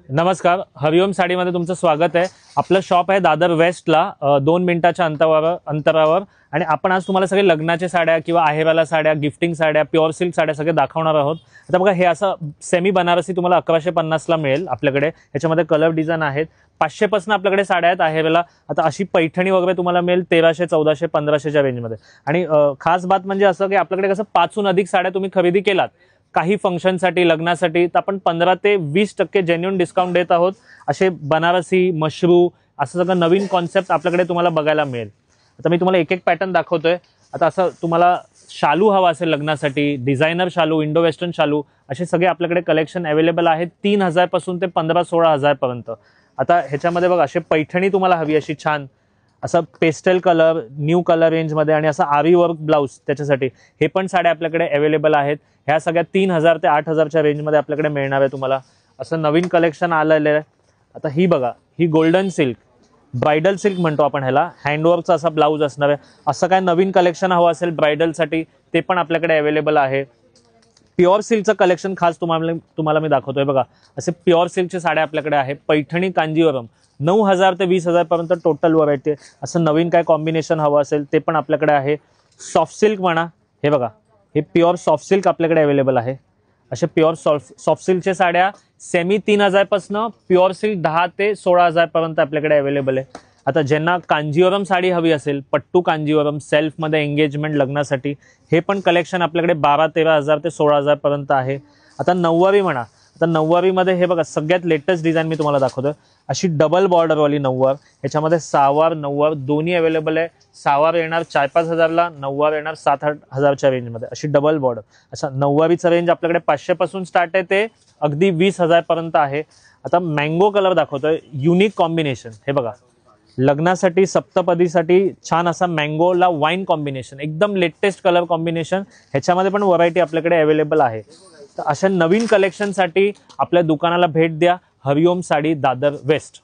नमस्कार, हरिओम साडीमध्ये तुमचं स्वागत आहे। आपलं शॉप आहे दादर वेस्टला 2 मिनिटाच्या अंतरावर आणि आपण आज तुम्हाला सगळे लग्नाच्या साड्या किंवा आहेराला साड्या, गिफ्टिंग साड्या, प्युअर सिल्क साड्या सगळे दाखवणार आहोत। आता बघा, हे असं सेमी बनारसी तुम्हाला 1150 ला मिळेल आपल्याकडे। ह्याच्यामध्ये कलर डिझाइन आहेत। 500 पासून आपल्याकडे साड्या आहेत आहेराला। आता अशी पैठणी वगैरे तुम्हाला मिळेल 1300, 1400, 1500च्या रेंजमध्ये। आणि खास बात म्हणजे असं की आपल्याकडे कसं 5हून अधिक साड्या तुम्ही खरेदी केलात काही फंक्शनसाठी, लग्नासाठी, तर आपण 15 ते 20% जेन्युइन डिस्काउंट देत आहोत। असे बनारसी, मशरू असं सगळं नवीन कॉन्सेप्ट आपल्याकडे तुम्हाला बघायला मिळेल। आता मी तुम्हाला एक एक पॅटर्न दाखवतोय। आता असं तुम्हाला शालू हवा असेल लग्नासाठी, डिझायनर शालू, इंडो वेस्टर्न शालू, असे सगळे आपल्याकडे कलेक्शन अवेलेबल आहेत 3000 पासून ते 15-16 पर्यंत। आता ह्याच्यामध्ये बघा, असे पैठणी तुम्हाला हवी अशी छान, असं पेस्टल कलर, न्यू कलर रेंजमध्ये आणि असं आरी वर्क ब्लाउज त्याच्यासाठी हे पण साड्या आपल्याकडे अवेलेबल आहेत। ह्या सगळ्या 3000 ते 8000च्या रेंजमध्ये आपल्याकडे मिळणार आहे तुम्हाला। असं नवीन कलेक्शन आलेलं आहे। आता ही बघा, ही गोल्डन सिल्क, ब्राइडल सिल्क म्हणतो आपण ह्याला, हँडवर्कचा असा ब्लाउज असणार आहे। असं काय नवीन कलेक्शन हवं असेल ब्राइडलसाठी ते पण आपल्याकडे अवेलेबल आहे। प्युअर सिल्कचं कलेक्शन खास तुम्हाला मी दाखवतोय बघा। असे प्युअर सिल्कचे साड्या आपल्याकडे आहे। पैठणी, कांजीवरम 9000 ते 20000 पर्यंत टोटल व्हरायटी आहे। असं नवीन काय कॉम्बिनेशन हवं असेल ते पण आपल्याकडे आहे। सॉफ्ट सिल्क म्हणा, हे बघा, हे प्युअर सॉफ्ट सिल्क आपल्याकडे अवेलेबल आहे। असे प्युअर सॉफ्ट सिल्कच्या साड्या सेमी 3000 पासून प्युअर सिल्क 10 ते 16000 पर्यंत आपल्याकडे अवेलेबल आहे। आता ज्यांना कांजीवरम साडी हवी असेल, पट्टू कांजीवरम सेल्फमध्ये एंगेजमेंट लग्नासाठी, हे पण कलेक्शन आपल्याकडे 12-13 ते 16000 पर्यंत आहे। आता नऊवारी म्हणा, आता नऊवारीमध्ये हे बघा, सगळ्यात लेटेस्ट डिझाइन मी तुम्हाला दाखवतोय। अशी डबल बॉर्डरवाली नऊवार, ह्याच्यामध्ये सहावार नऊवार दोन्ही अवेलेबल आहे। सहावार येणार 4-5 हजारला, नऊवार येणार 7-8 हजारच्या रेंजमध्ये, अशी डबल बॉर्डर। असा नऊवारीचं रेंज आपल्याकडे 500 पासून स्टार्ट आहे ते अगदी 20,000 पर्यंत आहे। आता मँगो कलर दाखवतोय, युनिक कॉम्बिनेशन, हे बघा, लग्नासाठी, सप्तपदीसाठी छान असा मँगोला वाईन कॉम्बिनेशन, एकदम लेटेस्ट कलर कॉम्बिनेशन। ह्याच्यामध्ये पण व्हरायटी आपल्याकडे अवेलेबल आहे। तर अशा नवीन कलेक्शनसाठी आपल्या दुकानाला भेट द्या, हरिओम साडी, दादर वेस्ट।